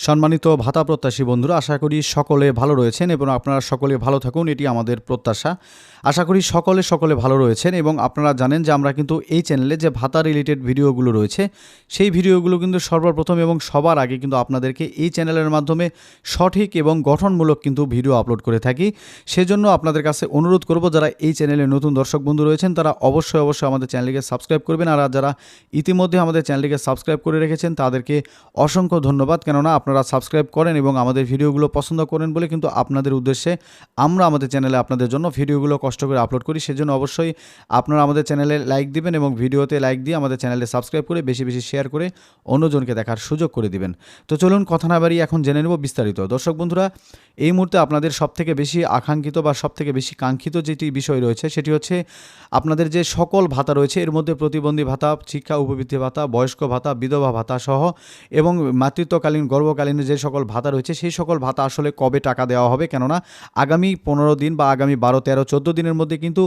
সম্মানিত ভাতা প্রত্যাশী বন্ধুরা, আশা করি সকলে ভালো রয়েছেন এবং আপনারা সকলে ভালো থাকুন, এটি আমাদের প্রত্যাশা। আশা করি সকলে ভালো রয়েছেন এবং আপনারা জানেন যে আমরা কিন্তু এই চ্যানেলে যে ভাতা রিলেটেড ভিডিওগুলো রয়েছে সেই ভিডিওগুলো কিন্তু সর্বপ্রথম এবং সবার আগে কিন্তু আপনাদেরকে এই চ্যানেলের মাধ্যমে সঠিক এবং গঠনমূলক কিন্তু ভিডিও আপলোড করে থাকি। সেজন্য আপনাদের কাছে অনুরোধ করব, যারা এই চ্যানেলে নতুন দর্শক বন্ধু রয়েছেন তারা অবশ্যই আমাদের চ্যানেলকে সাবস্ক্রাইব করবেন। আর যারা ইতিমধ্যে আমাদের চ্যানেলকে সাবস্ক্রাইব করে রেখেছেন তাদেরকে অসংখ্য ধন্যবাদ, কেননা আপনারা সাবস্ক্রাইব করেন এবং আমাদের ভিডিওগুলো পছন্দ করেন বলে কিন্তু আপনাদের উদ্দেশ্যে আমরা আমাদের চ্যানেলে আপনাদের জন্য ভিডিওগুলো কষ্ট করে আপলোড করি। সেজন্য অবশ্যই আপনারা আমাদের চ্যানেলে লাইক দিবেন এবং ভিডিওতে লাইক দিয়ে আমাদের চ্যানেলে সাবস্ক্রাইব করে বেশি বেশি শেয়ার করে অন্যজনকে দেখার সুযোগ করে দিবেন। তো চলুন কথা না বাড়িয়ে এখন জেনে নেব বিস্তারিত। দর্শক বন্ধুরা, এই মুহূর্তে আপনাদের সবথেকে বেশি আকাঙ্ক্ষিত বা সবথেকে বেশি কাঙ্ক্ষিত যেটি বিষয় রয়েছে সেটি হচ্ছে আপনাদের যে সকল ভাতা রয়েছে এর মধ্যে প্রতিবন্ধী ভাতা, শিক্ষা উপবৃত্তি ভাতা, বয়স্ক ভাতা, বিধবা ভাতা সহ এবং মাতৃত্বকালীন গর্ভকালীন যে সকল ভাতা রয়েছে সেই সকল ভাতা আসলে কবে টাকা দেওয়া হবে, কেননা আগামী 15 দিন বা আগামী 12, 13, 14 দিনের মধ্যে কিন্তু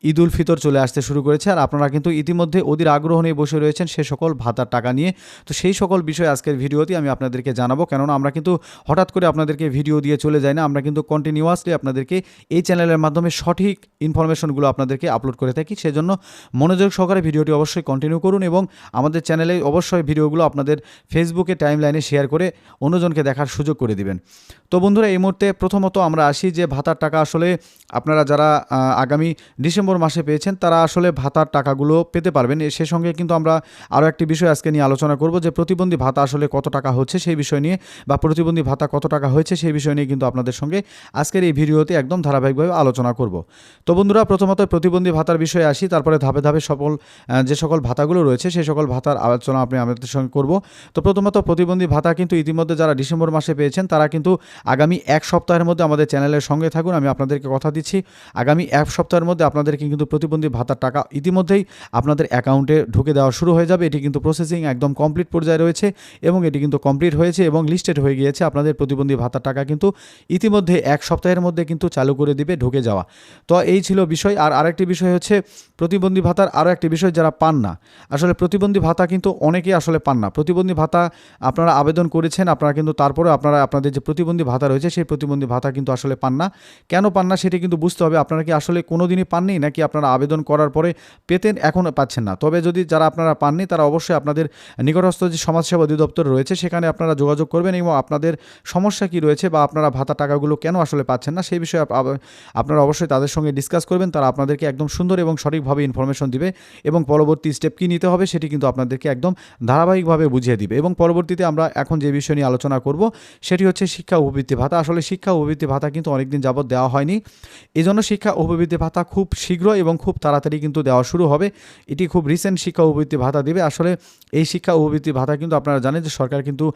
ঈদ উল ফিতর চলে আসতে শুরু করেছে। আর আপনারা কিন্তু ইতিমধ্যে অধীর আগ্রহ নিয়ে বসে রয়েছেন সে সকল ভাতার টাকা নিয়ে। তো সেই সকল বিষয় আজকের ভিডিওতে আমি আপনাদেরকে জানাবো, কেননা আমরা কিন্তু হঠাৎ করে আপনাদেরকে ভিডিও দিয়ে চলে যাই না, আমরা কিন্তু কন্টিনিউয়াসলি আপনাদেরকে এই চ্যানেলের মাধ্যমে সঠিক ইনফরমেশনগুলো আপনাদেরকে আপলোড করে থাকি। সেজন্য মনোযোগ সহকারে ভিডিওটি অবশ্যই কন্টিনিউ করুন এবং আমাদের চ্যানেলে অবশ্যই ভিডিওগুলো আপনাদের ফেসবুকে টাইমলাইনে শেয়ার করে অন্যজনকে দেখার সুযোগ করে দিবেন। তো বন্ধুরা, এই মুহূর্তে প্রথমত আমরা আসি যে ভাতার টাকা আসলে আপনারা যারা আগামী ডিসেম্বর মাসে পেয়েছেন তারা আসলে ভাতার টাকাগুলো পেতে পারবেন। সে সঙ্গে কিন্তু আমরা আরও একটি বিষয় আজকে নিয়ে আলোচনা করব যে প্রতিবন্ধী ভাতা আসলে কত টাকা হচ্ছে সেই বিষয় নিয়ে, বা প্রতিবন্ধী ভাতা কত টাকা হয়েছে সেই বিষয় নিয়ে কিন্তু আপনাদের সঙ্গে আজকের এই ভিডিওতে একদম ধারাবাহিকভাবে আলোচনা করব। তো বন্ধুরা, প্রথমত প্রতিবন্ধী ভাতার বিষয়ে আসি, তারপরে ধাপে ধাপে যে সকল ভাতাগুলো রয়েছে সেই সকল ভাতার আলোচনা আপনি আমাদের সঙ্গে করব। তো প্রথমত প্রতিবন্ধী ভাতা কিন্তু ইতিমধ্যে যারা ডিসেম্বর মাসে পেয়েছেন তারা কিন্তু আগামী এক সপ্তাহের মধ্যে আমাদের চ্যানেলের সঙ্গে থাকুন। আমি আপনাদেরকে কথা দিচ্ছি, আগামী এক সপ্তাহের মধ্যে আপনাদেরকে কিন্তু প্রতিবন্ধী ভাতার টাকা ইতিমধ্যেই আপনাদের অ্যাকাউন্টে ঢুকে দেওয়া শুরু হয়ে যাবে। এটি কিন্তু প্রসেসিং একদম কমপ্লিট পর্যায়ে রয়েছে এবং এটি কিন্তু কমপ্লিট হয়েছে এবং লিস্টেড হয়ে গিয়েছে। আপনাদের প্রতিবন্ধী ভাতার টাকা কিন্তু ইতিমধ্যে এক সপ্তাহের মধ্যে কিন্তু চালু করে দিবে ঢুকে যাওয়া। তো এই ছিল বিষয়। আর আরেকটি বিষয় হচ্ছে প্রতিবন্ধী ভাতার আরও একটি বিষয়, যারা পান না, আসলে প্রতিবন্ধী ভাতা কিন্তু অনেকেই আসলে পান না। প্রতিবন্ধী ভাতা আপনারা আবেদন করেছেন, আপনারা কিন্তু তারপরে আপনাদের যে প্রতিবন্ধী ভাতা রয়েছে সেই প্রতিবন্ধী ভাতা কিন্তু আসলে পান না। কেন পান না সেটি কিন্তু বুঝতে হবে। আপনারা কি আসলে কোনো দিনই পাননি, নাকি আপনারা আবেদন করার পরে পেতেন এখন পাচ্ছেন না? তবে যদি যারা আপনারা পাননি তারা অবশ্যই আপনাদের নিকটস্থ যে সমাজসেবা অধিদপ্তর রয়েছে সেখানে আপনারা যোগাযোগ করবেন এবং আপনাদের সমস্যা কি রয়েছে বা আপনারা ভাতা টাকাগুলো কেন আসলে পাচ্ছেন না সেই বিষয়ে আপনারা অবশ্যই তাদের সঙ্গে ডিসকাস করবেন। তারা আপনাদেরকে একদম সুন্দর এবং সঠিকভাবে ইনফরমেশন দিবে এবং পরবর্তী স্টেপ কী নিতে হবে সেটি কিন্তু আপনাদেরকে একদম ধারাবাহিকভাবে বুঝিয়ে দিবে। এবং পরবর্তীতে আমরা এখন যে বিষয় নিয়ে আলোচনা করব সেটি হচ্ছে শিক্ষা উপবৃত্তি ভাতা। আসলে শিক্ষা উপবৃত্তি ভাতা কিন্তু অনেকদিন যাবৎ দেওয়া হয়নি, এজন্য শিক্ষা উপবৃত্তি ভাতা খুব শীঘ্র এবং খুব তাড়াতাড়ি কিন্তু দেওয়া শুরু হবে। এটি খুব রিসেন্ট শিক্ষা উপবৃত্তি ভাতা দেবে। আসলে এই শিক্ষা উপবৃত্তি ভাতা কিন্তু আপনারা জানেন যে সরকার কিন্তু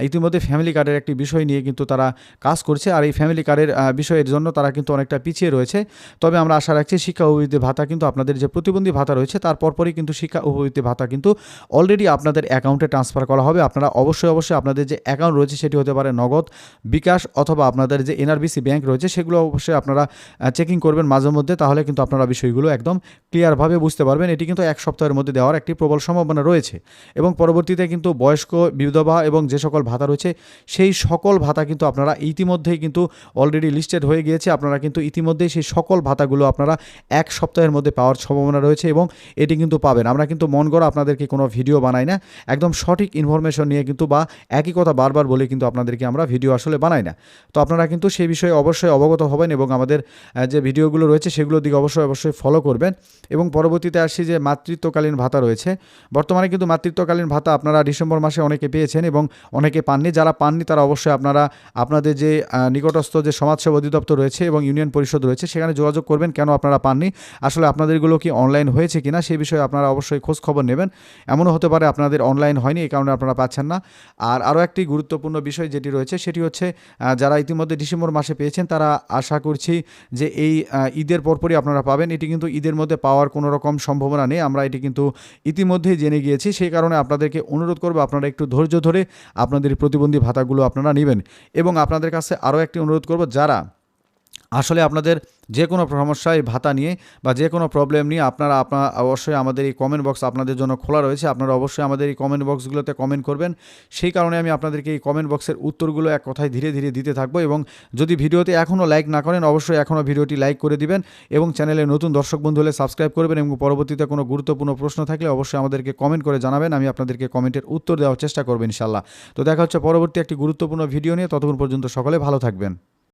ইতিমধ্যে ফ্যামিলি কার্ডের একটি বিষয় নিয়ে কিন্তু তারা কাজ করছে, আর এই ফ্যামিলি কার্ডের বিষয়ের জন্য তারা কিন্তু অনেকটা পিছিয়ে রয়েছে। তবে আমরা আশা রাখছি শিক্ষা উপবৃত্তি ভাতা কিন্তু আপনাদের যে প্রতিবন্ধী ভাতা রয়েছে তার পরপরই কিন্তু শিক্ষা উপবৃত্তি ভাতা কিন্তু অলরেডি আপনাদের অ্যাকাউন্টে ট্রান্সফার করা হবে। আপনারা অবশ্যই আপনাদের যে অ্যাকাউন্ট রয়েছে সেটি হতে পারে নগদ, বিকাশ অথবা আপনাদের যে এনআরবিসি ব্যাংক রয়েছে সেগুলো অবশ্যই আপনারা চেকিং করবেন মাঝে মধ্যে, তাহলে কিন্তু আপনারা বিষয়গুলো একদম ক্লিয়ারভাবে বুঝতে পারবেন। এটি কিন্তু এক সপ্তাহের মধ্যে দেওয়ার একটি প্রবল সম্ভাবনা রয়েছে এবং পরবর্তীতে কিন্তু বয়স্ক, বিধবা এবং যে সকল ভাতা রয়েছে সেই সকল ভাতা কিন্তু আপনারা ইতিমধ্যেই কিন্তু অলরেডি লিস্টেড হয়ে গিয়েছে। আপনারা কিন্তু ইতিমধ্যেই সেই সকল ভাতাগুলো আপনারা এক সপ্তাহের মধ্যে পাওয়ার সম্ভাবনা রয়েছে এবং এটি কিন্তু পাবেন। আমরা কিন্তু মন গড়া আপনাদেরকে কোনো ভিডিও বানাই না, একদম সঠিক ইনফরমেশন নিয়ে কিন্তু বা একই কথা বারবার বলে কিন্তু আপনাদেরকে আমরা ভিডিও আসলে বানাই না। তো আপনারা কিন্তু সেই বিষয়ে অবশ্যই অবগত হবেন এবং আমাদের যে ভিডিওগুলো রয়েছে সেগুলোর দিকে অবশ্যই ফলো করবেন। এবং পরবর্তীতে আসি যে মাতৃত্বকালীন ভাতা রয়েছে। বর্তমানে কিন্তু মাতৃত্বকালীন ভাতা আপনারা ডিসেম্বর মাসে অনেকে পেয়েছেন এবং অনেকে পাননি। যারা পাননি তারা অবশ্যই আপনাদের যে নিকটস্থ যে সমাজসেবা অধিদপ্তর রয়েছে এবং ইউনিয়ন পরিষদ রয়েছে সেখানে যোগাযোগ করবেন কেন আপনারা পাননি, আসলে আপনাদেরগুলো কি অনলাইন হয়েছে কিনা সেই বিষয়ে আপনারা অবশ্যই খোঁজ খবর নেবেন। এমনও হতে পারে আপনাদের অনলাইন হয়নি, এই কারণে আপনারা পাচ্ছেন না। আর আরও একটি গুরুত্বপূর্ণ বিষয় যেটি রয়েছে সেটি হচ্ছে যারা ইতিমধ্যে ডিসেম্বর মাসে পেয়েছেন তারা আশা করছি যে এই ঈদের পরপরই আপনারা পাবেন। এটি কিন্তু ঈদের মধ্যে পাওয়ার কোনো রকম সম্ভাবনা নেই, আমরা এটি কিন্তু ইতিমধ্যেই জেনে গিয়েছি। সেই কারণে আপনাদেরকে অনুরোধ করবো আপনারা একটু ধৈর্য ধরে আপনাদের প্রতিবন্ধী ভাতাগুলো আপনারা নেবেন। এবং আপনাদের কাছে আরও একটি অনুরোধ করব, যারা আসলে আপনাদের যে কোনো সমস্যা এই ভাতা নিয়ে বা যে কোনো প্রবলেম নিয়ে আপনারা অবশ্যই আমাদের এই কমেন্ট বক্স আপনাদের জন্য খোলা রয়েছে। আপনারা অবশ্যই আমাদের এই কমেন্ট বক্সগুলোতে কমেন্ট করবেন। সেই কারণে আমি আপনাদেরকে এই কমেন্ট বক্সের উত্তরগুলো এক কথায় ধীরে ধীরে দিতে থাকবো। এবং যদি ভিডিওতে এখনও লাইক না করেন অবশ্যই এখনও ভিডিওটি লাইক করে দিবেন এবং চ্যানেলে নতুন দর্শক বন্ধু হলে সাবস্ক্রাইব করবেন এবং পরবর্তীতে কোনো গুরুত্বপূর্ণ প্রশ্ন থাকলে অবশ্যই আমাদেরকে কমেন্ট করে জানাবেন। আমি আপনাদেরকে কমেন্টের উত্তর দেওয়ার চেষ্টা করব ইনশাল্লাহ। তো দেখা হচ্ছে পরবর্তী একটি গুরুত্বপূর্ণ ভিডিও নিয়ে। ততক্ষণ পর্যন্ত সকলে ভালো থাকবেন।